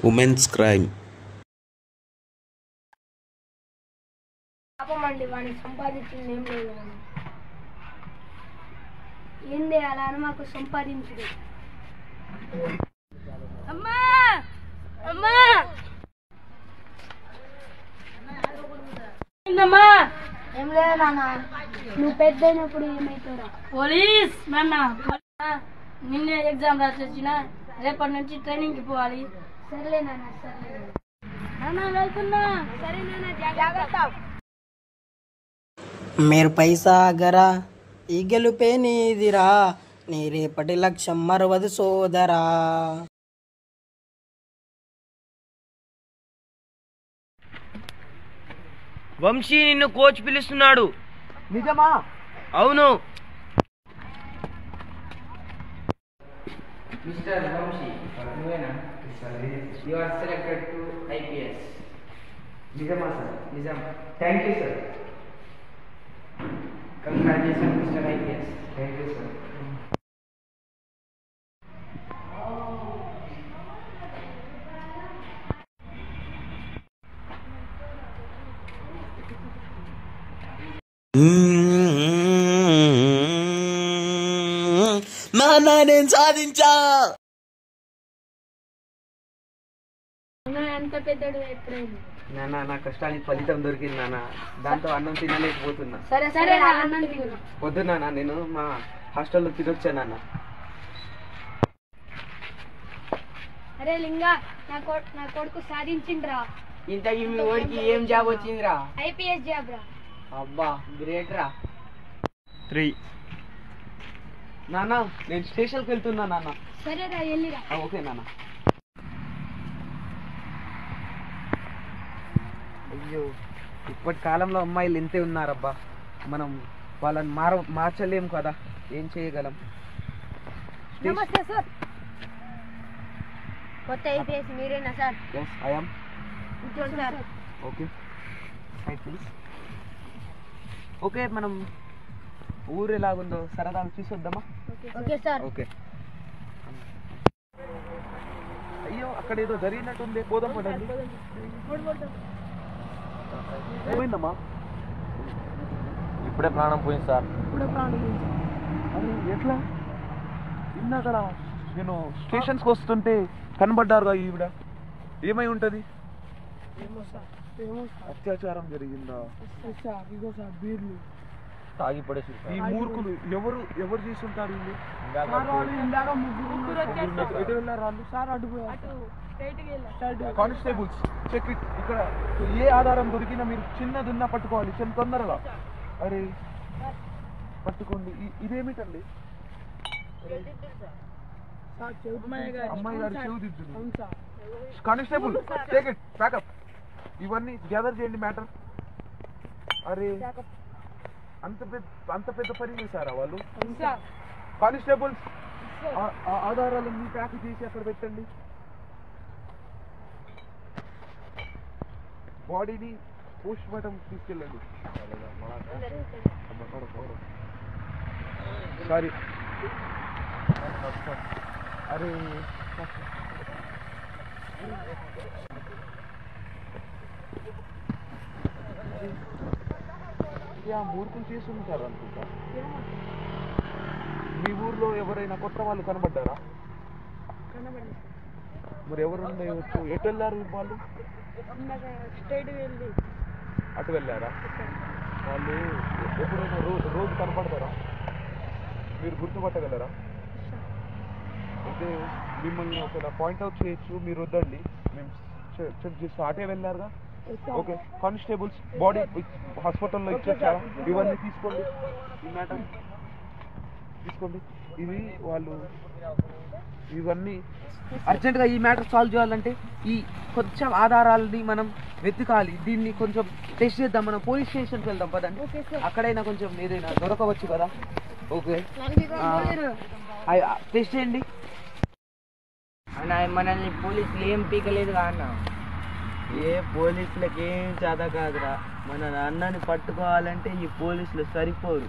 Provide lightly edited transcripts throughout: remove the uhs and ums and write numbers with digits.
Women's crime. పాపమండి వాడిని సంపాదించింది ఏం లేదు. ఏంది అలా అని మాకు సంపాదించదు. అమ్మా అమ్మా ఏం లేదు నాన్న, నువ్వు పెద్ద అయినప్పుడు ఏమవుతారా? పోలీస్ నాన్న, నిన్నే ఎగ్జామ్ రాసొచ్చిన, రేపటి నుంచి ట్రైనింగ్కి పోవాలి. సర్లే నాన్న, సర్లే నాన్న వెళ్తున్నా. సరే నాన్న, జాగ్రత్త. మేరు పైసా గరా ఈ గెలుపే నీదిరా, నీ రేపటి లక్ష్యం మరవదు సోదరా. వంశీ నిన్ను కోచ్ పిలుస్తున్నాడు. నిజమా? అవును. మిస్టర్ వంశీ, నువ్వేనా? You are selected to IPS. నిజమా సార్? నిజం. Thank you sir. Congratulation mister IPS. Thank you sir. నాన్న నేను సాధించా. ఎంత పెద్దడు ఎప్పుడైంది నాన్న, నా కష్టానికి ఫలితం దొరికింది నాన్న. దాంతో అన్నం తినలేకపోతున్నా. సరే సరే అన్నం తిను. వద్దు నాన్న, నేను మా హాస్టల్లో తినొచ్చా నాన్న. అరే లింగా, నా కొడుకు సాధించిండ్రా. ఇంతకీ మీ ఓడికి ఏం జాబ్ వచ్చిందిరా? IPS జాబ్ రా. అబ్బా గ్రేట్ రా. 3 నాన్న, నేను స్టేషన్కి వెళ్తున్నా నాన్న. సరేరా, వెళ్ళిరా. ఓకే నాన్న. అయ్యో, ఇప్పటి కాలంలో అమ్మాయిలు ఎంతే ఉన్నారబ్బా. మనం వాళ్ళని మార్చలేము కదా, ఏం చేయగలం? నమస్తే సార్. కొత్త IPS మీరేనా సార్? Yes I am. కూర్చోండి sir. Okay, right please. Okay, మనం ఊరు ఎలాగుందో సరదాగా చూసొద్దామా? Okay sir. ఓకే. అయ్యో, అక్కడ ఏదో జరిగినట్టుంది, పోదాం పడండి. ఏమైందమ్మా? ఇప్పుడే ప్రాణం పోయింది సార్. అరే ఎట్లా? ఇందాక నేను స్టేషన్స్కి వస్తుంటే కనబడ్డారుగా ఈవిడ. ఏమై ఉంటది? అత్యాచారం జరిగిందా? తాగి పడేసి ఈ మూర్ఖులు ఎవరు ఎవరు చేసి ఉంటారు? ఎటు వెళ్ళారు వాళ్ళు? Constables check it. ఇక్కడ ఏ ఆధారం దొరికినా మీరు చిన్నదున్నా పట్టుకోవాలి, చిన్న తొందరగా. అరే పట్టుకోండి. ఇదేమిటండి? అమ్మాయి గారు చెవు దిద్దుంది. Constable take it back up. ఇవన్నీ గ్యాదర్ చేయండి మ్యాటర్. అరే అంత పెద్ద పని చేశారా వాళ్ళు? కానిస్టేబుల్స్ ఆధారాలన్నీ ప్యాక్ చేసి అక్కడ పెట్టండి. బాడీని పోస్ట్ మార్టం తీసుకెళ్ళండి. సారీ. అరే మూర్ఖులు చేసి ఉంటారు అనుకుంటా. మీ ఊర్లో ఎవరైనా కొత్త వాళ్ళు కనబడ్డారా? మరి ఎవరు ఉండవచ్చు? ఎటు వెళ్ళారు వాళ్ళు? అటు వెళ్ళారా? వాళ్ళు ఎప్పుడైనా రోజు కనపడతారా? మీరు గుర్తుపట్టగలరా? అయితే మిమ్మల్ని ఒక పాయింట్అవుట్ చేయొచ్చు, మీరు వద్దండి, మేము చెక్ చేస్తాం. అటే వెళ్ళారుగా. ఓకే, కానిస్టేబుల్స్ బాడీ హాస్పిటల్లో ఇచ్చేసారా? ఇవన్నీ తీసుకోండి. ఈ మ్యాటర్ తీసుకోండి. ఇవి వాళ్ళు ఇవన్నీ అర్జెంటుగా ఈ మ్యాటర్ సాల్వ్ చేయాలంటే ఈ కొంచెం ఆధారాలని మనం వెతకాలి. దీన్ని కొంచెం టెస్ట్ చేద్దాం. మనం పోలీస్ స్టేషన్కి వెళ్దాం పదండి. అక్కడైనా కొంచెం ఏదైనా దొరకవచ్చు కదా. ఓకే, టెస్ట్ చేయండి. అన్న మనల్ని పోలీసులు ఏం పీకలేదు అన్న. ఏ పోలీసులకు ఏం చేత కాదురా. మన అన్నని పట్టుకోవాలంటే ఈ పోలీసులు సరిపోరు.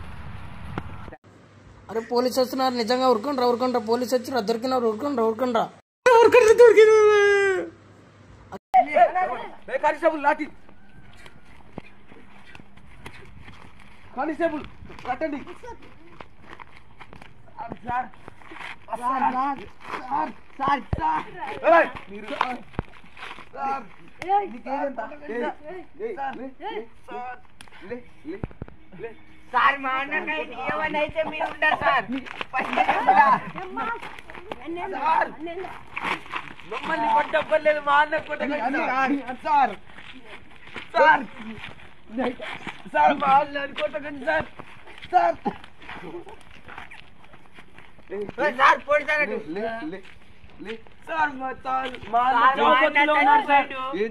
అరే పోలీసు వస్తున్నారు, నిజంగా ఉరుకుండ్రా. పోలీసు వచ్చిరా, దొరికినారు, ఉరుకుండ్రా. కానిస్టేబుల్ లాఠీ కానిస్టేబుల్ కట్టండి సార్ మీరు సార్ మా అన్నకై ఏమనైతే మీరు ఉండరు సార్ మమ్మల్ని కొట్టలేదు మా అన్న సార్ సార్ సార్ మా అన్నని కొట్టకండి సార్ సార్ సార్ పొడిచారు సార్ మా అన్న చౌబత్తులో ఉన్నాడు సార్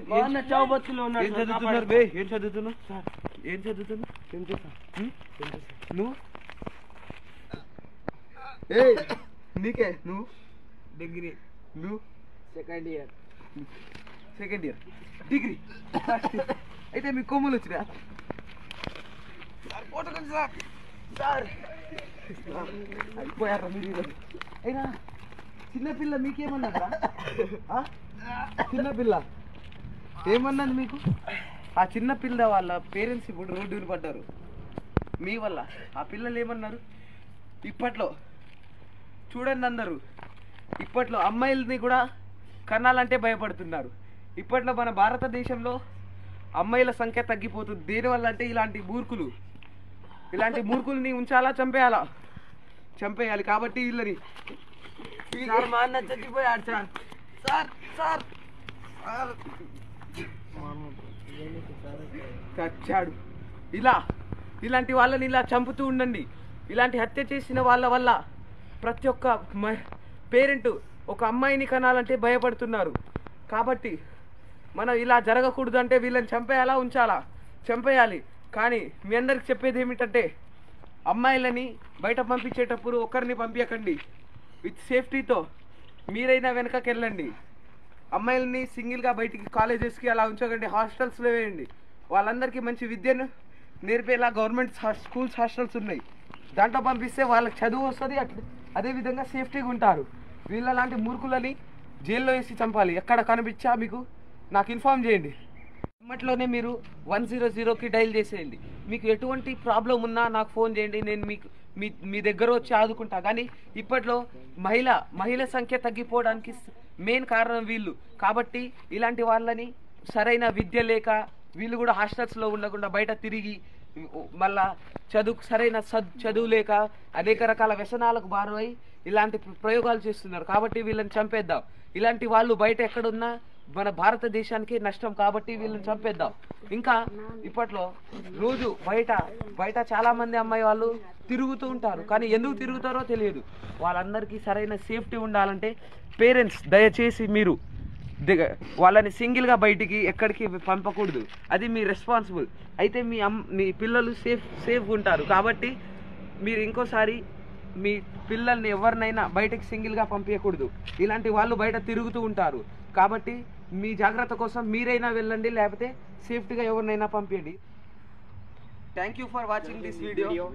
మా అన్న చౌబత్తులో ఉన్నాడు. ఏం చదువుతున్నారు బే ఏం చదువుతున్నావు సార్ ఏం చదువుతున్నావు నువ్వు ఏ నీకే నువ్వు డిగ్రీ నువ్వు సెకండ్ ఇయర్ డిగ్రీ అయితే మీ కొమ్ములు వచ్చినా కొట్టకండి సార్ సార్ అయిపోయారా మీరు ఈరోజు. అయినా చిన్నపిల్ల మీకేమన్నారా చిన్నపిల్ల ఏమన్నది మీకు ఆ చిన్నపిల్ల వాళ్ళ పేరెంట్స్ ఇప్పుడు రోడ్డుని పడ్డారు మీ వల్ల. ఆ పిల్లలు ఏమన్నారు ఇప్పట్లో చూడండి అందరూ ఇప్పట్లో అమ్మాయిలని కూడా కనాలంటే భయపడుతున్నారు. ఇప్పట్లో మన భారతదేశంలో అమ్మాయిల సంఖ్య తగ్గిపోతుంది. దేనివల్ల అంటే ఇలాంటి మూర్ఖుల్ని ఉంచాలా చంపేయాలా చంపేయాలి. కాబట్టి వీళ్ళని సార్ మా అన్న చచ్చిపోయాడు సార్ సార్ సార్ చచ్చాడు. ఇలాంటి వాళ్ళని ఇలా చంపుతూ ఉండండి. ఇలాంటి హత్య చేసిన వాళ్ళ వల్ల ప్రతి ఒక్క పేరెంట్ ఒక అమ్మాయిని కనాలంటే భయపడుతున్నారు. కాబట్టి మనం ఇలా జరగకూడదు అంటే వీళ్ళని చంపేయాలా ఉంచాలా చంపేయాలి. కానీ మీ అందరికి చెప్పేది ఏమిటంటే అమ్మాయిలని బయట పంపించేటప్పుడు ఒకరిని పంపించకండి. విత్ సేఫ్టీతో మీరైనా వెనకకి వెళ్ళండి. అమ్మాయిలని సింగిల్గా బయటికి కాలేజెస్కి అలా ఉంచకండి. హాస్టల్స్లో వేయండి. వాళ్ళందరికీ మంచి విద్యను నేర్పేలా గవర్నమెంట్ స్కూల్స్ హాస్టల్స్ ఉన్నాయి. దాంట్లో పంపిస్తే వాళ్ళకి చదువు వస్తుంది. అదేవిధంగా సేఫ్టీగా ఉంటారు. వీళ్ళ లాంటి మూర్ఖులని జైల్లో వేసి చంపాలి. ఎక్కడ కనిపించా మీకు నాకు ఇన్ఫార్మ్ చేయండి. ఇమ్మట్లోనే మీరు 100కి డైల్ చేసేయండి. మీకు ఎటువంటి ప్రాబ్లం ఉన్నా నాకు ఫోన్ చేయండి. నేను మీకు మీ దగ్గర వచ్చి ఆదుకుంటా. కానీ ఇప్పట్లో మహిళ సంఖ్య తగ్గిపోవడానికి మెయిన్ కారణం వీళ్ళు. కాబట్టి ఇలాంటి వాళ్ళని సరైన విద్య లేక వీళ్ళు కూడా హాస్టల్స్లో ఉండకుండా బయట తిరిగి మళ్ళా సరైన చదువు లేక అనేక రకాల వ్యసనాలకు బారై ఇలాంటి ప్రయోగాలు చేస్తున్నారు. కాబట్టి వీళ్ళని చంపేద్దాం. ఇలాంటి వాళ్ళు బయట ఎక్కడున్నా మన భారతదేశానికి నష్టం. కాబట్టి వీళ్ళని చంపేద్దాం. ఇంకా ఇప్పట్లో రోజు బయట చాలా మంది అమ్మాయి వాళ్ళు తిరుగుతూ ఉంటారు. కానీ ఎందుకు తిరుగుతారో తెలియదు. వాళ్ళందరికీ సరైన సేఫ్టీ ఉండాలంటే పేరెంట్స్ దయచేసి మీరు వాళ్ళని సింగిల్గా బయటికి ఎక్కడికి పంపకూడదు. అది మీ రెస్పాన్సిబుల్. అయితే మీ పిల్లలు సేఫ్గా ఉంటారు. కాబట్టి మీరు ఇంకోసారి మీ పిల్లల్ని ఎవరినైనా బయటకి సింగిల్గా పంపించకూడదు. ఇలాంటి వాళ్ళు బయట తిరుగుతూ ఉంటారు. కాబట్టి మీ జాగ్రత్త కోసం మీరైనా వెళ్ళండి, లేకపోతే సేఫ్టీగా ఎవరినైనా పంపించండి. Thank you for watching this video.